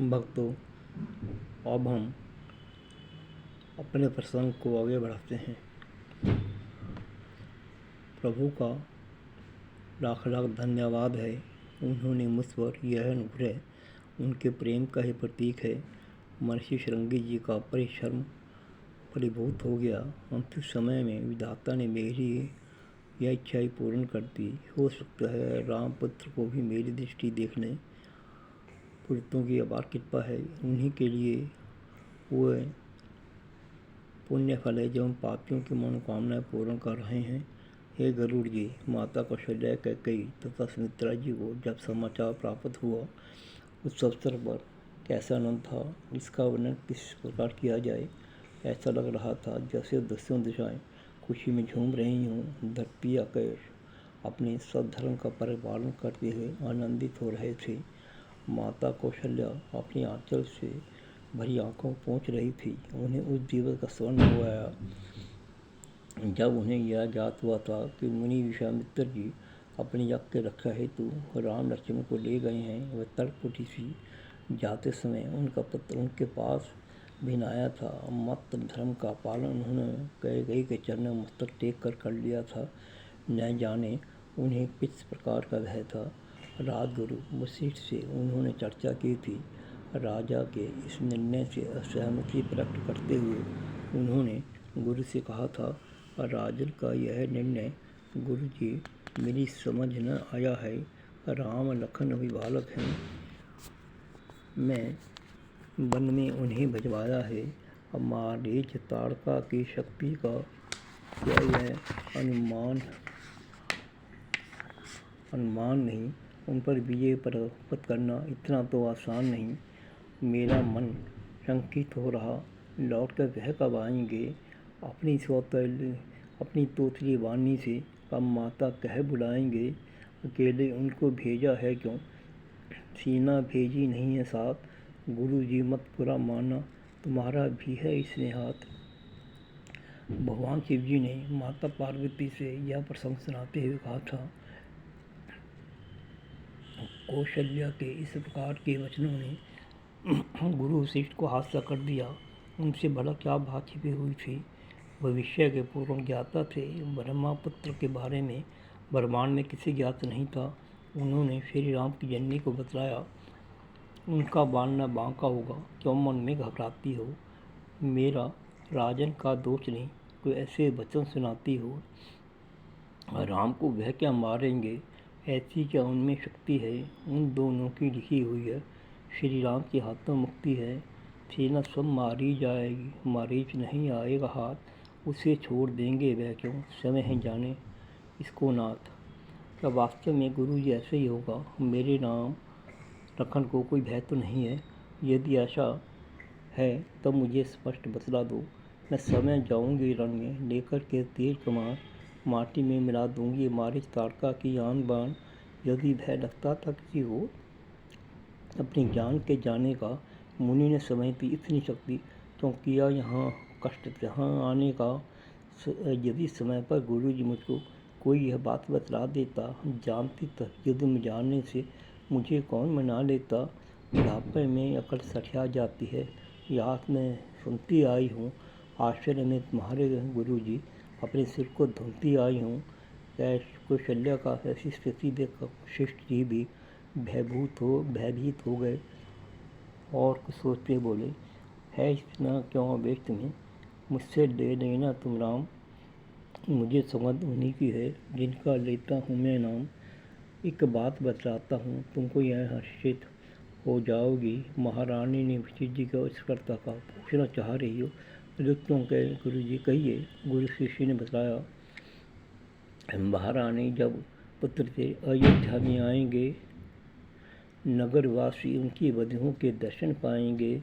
भक्तों, अब हम अपने प्रसंग को आगे बढ़ाते हैं। प्रभु का लाख लाख धन्यवाद है, उन्होंने मुझ पर यह अनुग्रह उनके प्रेम का ही प्रतीक है। महर्षि श्रृंगी जी का परिश्रम फलीभूत हो गया। अंतिम समय में विधाता ने मेरी यह इच्छा ही पूर्ण कर दी। हो सकता है राम पुत्र को भी मेरी दृष्टि देखने पुरुषों की अपार कृपा है। उन्हीं के लिए वो पुण्य फल है जो हम पापियों की मनोकामनाएं पूर्ण कर रहे हैं। हे गरुड़ जी, माता कौशल्या, कैकेयी तथा सुमित्रा जी को जब समाचार प्राप्त हुआ उस अवसर पर कैसा आनंद था, इसका वर्णन किस प्रकार किया जाए। ऐसा लग रहा था जैसे दसों दिशाएं खुशी में झूम रही हों। धरती आकाश अपने स्वधर्म का परिपालन करते हुए आनंदित हो रहे थे। माता कौशल्या अपनी आंचल से भरी आंखों पहुँच रही थी। उन्हें उस दिवस का स्मरण हो आया जब उन्हें यह ज्ञात हुआ था कि मुनि विश्वामित्र जी अपने यज्ञ के रक्षा हेतु राम लक्ष्मण को ले गए हैं। वह तड़प उठी सी जाते समय उनका पुत्र उनके पास भी आया था। मत धर्म का पालन उन्होंने कैकेयी के चरणों में मस्तक टेक कर लिया था। न जाने उन्हें किस प्रकार का भय था। राजगुरु वशिष्ठ से उन्होंने चर्चा की थी। राजा के इस निर्णय से असहमति प्रकट करते हुए उन्होंने गुरु से कहा था, राजन का यह निर्णय गुरुजी मेरी समझ न आया है। राम लखन अभी बालक हैं, मैं वन में उन्हें भिजवाया है। हमारी ताड़का की शक्ति का क्या यह अनुमान नहीं। उन पर विजय प्राप्त करना इतना तो आसान नहीं। मेरा मन शंकित हो रहा, लौट कर वह कब आएंगे। अपनी तोतली वाणी से कब माता कह बुलाएंगे। अकेले उनको भेजा है क्यों, सीना भेजी नहीं है साथ। गुरु जी मत बुरा माना, तुम्हारा भी है इसमें हाथ। भगवान शिव जी ने माता पार्वती से यह प्रसंग सुनाते हुए कहा था। कौशल्या के इस प्रकार के वचनों ने गुरु वशिष्ठ को हादसा कर दिया। उनसे भला क्या बात छिपी हुई थी। भविष्य के पूर्व ज्ञाता थे। ब्रह्मपुत्र के बारे में ब्रह्मांड में किसी ज्ञात नहीं था। उन्होंने श्री राम की जननी को बतलाया। उनका बानना बांका होगा, क्यों मन में घबराती हो। मेरा राजन का दोष नहीं, कोई ऐसे वचन सुनाती हो। राम को वह क्या मारेंगे, ऐसी क्या उनमें शक्ति है। उन दोनों की लिखी हुई है, श्री राम के हाथों मुक्ति है। सेना सब मारी जाएगी, मारीच नहीं आएगा हाथ। उसे छोड़ देंगे वह क्यों, समय है जाने इसको नाथ। क्या वास्तव में गुरु जी ऐसे ही होगा। मेरे राम लखन को कोई भय तो नहीं है। यदि ऐसा है तब मुझे स्पष्ट बतला दो। मैं समय जाऊंगी रण में, लेकर के तीर कमान माटी में मिला दूंगी मारी ताड़का की आन बान। यदि भय लगता था किसी को अपनी जान के जाने का, मुनि ने समय थी इतनी शक्ति क्यों किया यहाँ कष्ट यहाँ आने का। यदि समय पर गुरु जी मुझको कोई यह बात बतला देता, जानती तो युद्ध में जाने से मुझे कौन मना लेता। बुढ़ापे में अकड़ सठिया जाती है, याद में सुनती आई हूँ। आश्चर्य में तुम्हारे गुरु जी अपने सिर को धुनती आई हूँ। कौशल्या का ऐसी स्थिति देख वशिष्ठ जी भी भयभीत हो गए और कुछ सोचते बोले, है इतना क्यों आवेश तुम्हें। मुझसे ले लेना तुम राम, मुझे समझ उन्हीं की है जिनका लेता हूँ मैं नाम। एक बात बतलाता हूँ, तुमको यह हर्षित हो जाओगी। महारानी ने वशिष्ठ जी को इस कर्ता का पूछना चाह रही हो। क्यों कहे गुरु जी, कहिए। गुरु शिष्य ने बताया, महारानी जब पुत्र से अयोध्या में आएंगे, नगरवासी उनकी वधुओं के दर्शन पाएंगे।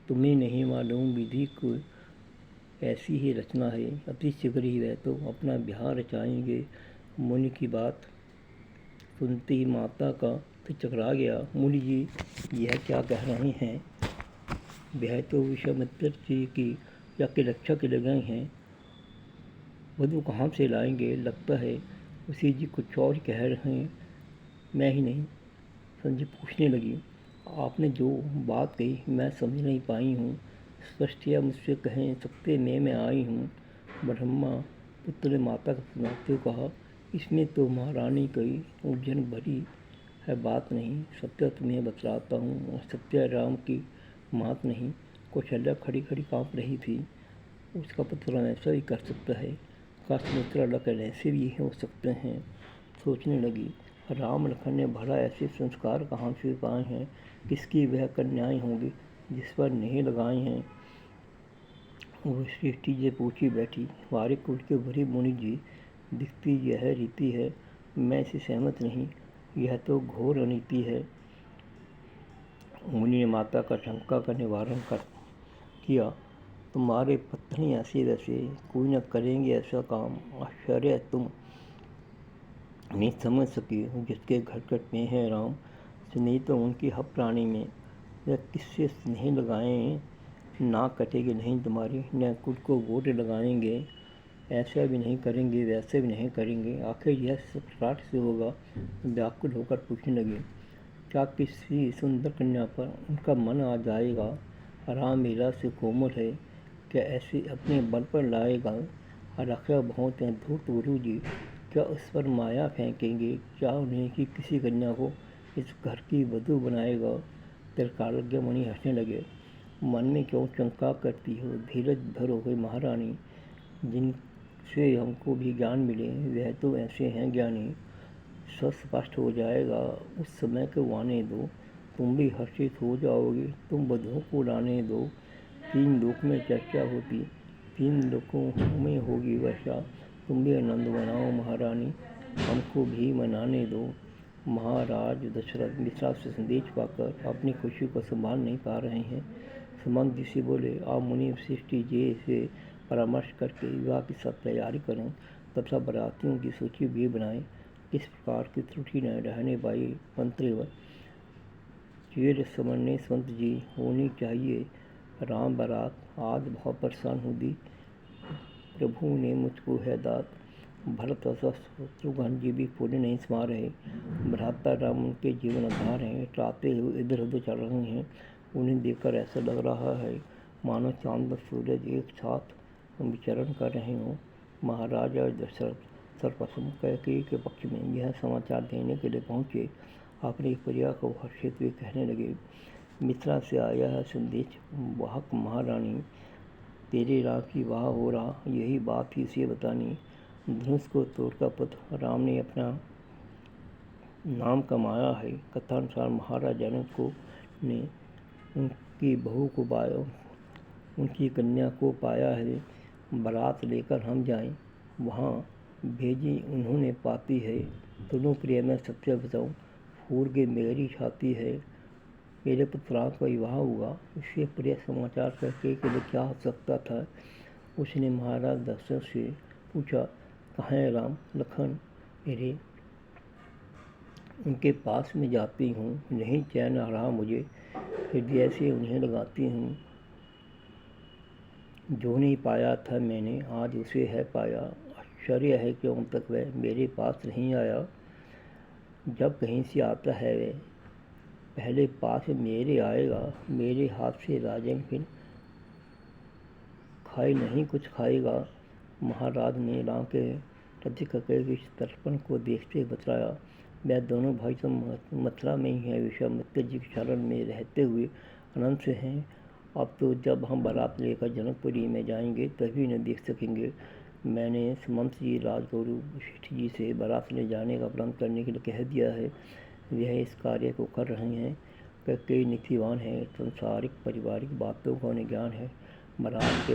तुम्हें नहीं मालूम विधि को ऐसी ही रचना है। अति शीघ्र ही वह तो अपना ब्याह रचाएंगे। मुनि की बात सुनते ही माता का सिर चकरा गया। मुनि जी यह क्या कह रहे हैं। वह तो विश्वामित्र जी की यज्ञ रक्षा के लिए गए हैं, वधु कहाँ से लाएंगे। लगता है उसी जी कुछ और कह रहे हैं, मैं ही नहीं। संजय पूछने लगी, आपने जो बात कही मैं समझ नहीं पाई हूँ, स्पष्ट या मुझसे कहें सकते मैं आई हूँ। ब्रह्मा पुत्र ने माता को सुनाते हुए कहा, इसमें तो महारानी कई उलझन भरी है बात नहीं, सत्य तुम्हें बतलाता हूँ। और सत्य राम की मात नहीं। कौशल्या खड़ी खड़ी काँप रही थी। उसका पुत्र ऐसा ही कर सकता है, काश मित्र लखन ऐसे भी हो सकते हैं। सोचने लगी, राम लखन ने भला ऐसे संस्कार कहाँ से पाए हैं, किसकी वह कन्याएं होंगी जिस पर नहीं लगाए हैं। वो सृष्टि से पूछी बैठी, हमारे कुल के बड़े मुनि जी, दिखती यह रीति है, मैं इसे सहमत नहीं, यह तो घोर अनीति है। मुनि ने माता का शंका का निवारण कर किया, तुम्हारे पत्नी ऐसे वैसे कोई न करेंगे ऐसा काम। आश्चर्य है तुम नहीं समझ सकी जिसके घटघट में है राम, स्नेह तो उनकी हर प्राणी में। वह किससे स्नेह लगाएं, ना कटेगी नहीं तुम्हारी, न कुल को वोट लगाएंगे। ऐसा भी नहीं करेंगे, वैसे भी नहीं करेंगे, आखिर यह सतराट से होगा। व्याकुल होकर पूछने लगे, क्या किसी सुंदर कन्या पर उनका मन आ जाएगा? राम लीला से कोमल है, क्या ऐसे अपने बल पर लाएगा? रक्षा बहुत हैं धूर्त गुरु जी, क्या उस पर माया फेंकेंगे? क्या उन्हें कि किसी कन्या को इस घर की वधू बनाएगा? त्रिकालज्ञ मुनि हंसने लगे, मन में क्यों शंका करती हो, धीरज धरो हुए महारानी, जिनसे हमको भी ज्ञान मिले वह तो ऐसे हैं ज्ञानी। सब स्पष्ट हो जाएगा, उस समय को आने दो, तुम भी हर्षित हो जाओगे। तुम वधुओं को लाने दो, 3 लोक में चर्चा होती, 3 लोकों में होगी वर्षा। तुम भी आनंद मनाओ महारानी, हमको भी मनाने दो। महाराज दशरथ मिश्रा से संदेश पाकर अपनी खुशी को संभाल नहीं पा रहे हैं। सुमंत जी से बोले, आप मुनि सृष्टि जी से परामर्श करके विवाह की सब तैयारी करें तथा बारातियों की सूची भी बनाएं। किस प्रकार की त्रुटि न रहने पाई मंत्रिवर चीर समन्वय संत जी होनी चाहिए। राम बारात आज बहुत परेशान होगी, प्रभु ने मुझको है दात। भरत शत्रुघ्न जी भी पूरे नहीं समा रहे। भ्राता राम उनके जीवन आधार हैं, टाते हुए इधर उधर चल रहे हैं। उन्हें देखकर ऐसा लग रहा है मानो चांद व सूरज एक साथ विचरण कर रहे हों। महाराजा दशरथ सर्वप्रथम कैकेयी के पक्ष में यह समाचार देने के लिए पहुँचे। अपनी प्रिया को हर्षित हुए कहने लगे, मिथिला से आया है संदेश वाहक महारानी, तेरे राम की वाह हो रहा, यही बात ही उसे बतानी। धनुष को तोड़कर पुत्र राम ने अपना नाम कमाया है। कथानुसार महाराज जनक को ने उनकी बहू को पाया, उनकी कन्या को पाया है। बारात लेकर हम जाएं, वहाँ भेजी उन्होंने पाती है। दोनों प्रिय में सत्य बताऊँ, फूल के मेरी छाती है। मेरे पुत्रान का विवाह हुआ, इससे प्रिय समाचार कहके के लिए क्या हो सकता था। उसने महाराज दशरथ से पूछा, कहाँ है राम लखन मेरे? उनके पास में जाती हूँ, नहीं चैन आ रहा मुझे, हृदय से उन्हें लगाती हूँ। जो नहीं पाया था मैंने, आज उसे है पाया। आश्चर्य है क्यों तक वह मेरे पास नहीं आया। जब कहीं से आता है वह पहले पास मेरे आएगा। मेरे हाथ से राजन फिर खाए नहीं कुछ खाएगा। महाराज ने राम के रथिक के तर्पण को देखते बतलाया, वह दोनों भाई तो मथुरा में ही है, विश्वामित्र जी के शरण में रहते हुए अनंत से हैं। अब तो जब हम बारात लेकर जनकपुरी में जाएंगे तभी न देख सकेंगे। मैंने सुमंत जी राजगुरु वशिष्ठ जी से बारात ले जाने का प्रण करने के लिए कह दिया है। वह इस कार्य को कर रहे हैं। कई नीतिवान हैं, संसारिक पारिवारिक बातों का उन्हें ज्ञान है। महाराज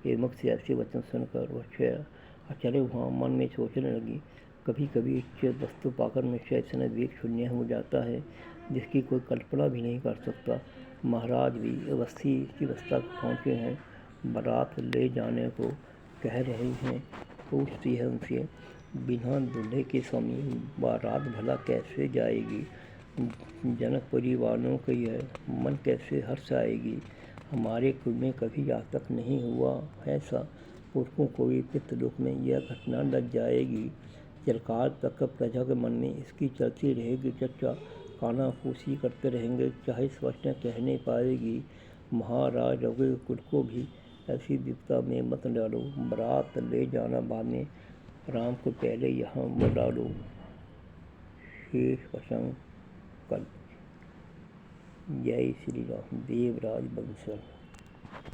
के मुख से ऐसे वचन सुनकर वह आश्चर्य हुआ, मन में सोचने लगी, कभी कभी इच्छित वस्तु पाकर मनुष्य इतना विवेक शून्य हो जाता है जिसकी कोई कल्पना भी नहीं कर सकता। महाराज भी अवस्थी की अवस्था पहुँचे हैं, बारात ले जाने को कह रहे हैं। पूछती है उनसे, बिना दूल्हे के स्वामी बारात भला कैसे जाएगी? जनकपुरी वालों की यह मन कैसे हर्ष आएगी? हमारे कुल में कभी आज तक नहीं हुआ ऐसा। पुरखों को भी पितृलोक में यह घटना लग जाएगी। चिरकाल तक प्रजा के मन में इसकी चलती रहेगी चर्चा। कानाफूसी करते रहेंगे, चाहे स्पष्ट कह नहीं पाएगी। महाराज रघु कुल को भी ऐसी विपदा में मत डालो, बारात ले जाना बाद में, राम को पहले यहाँ बुला लो। शेष वसंग कल्प। जय श्री राम। देवराज बंसल।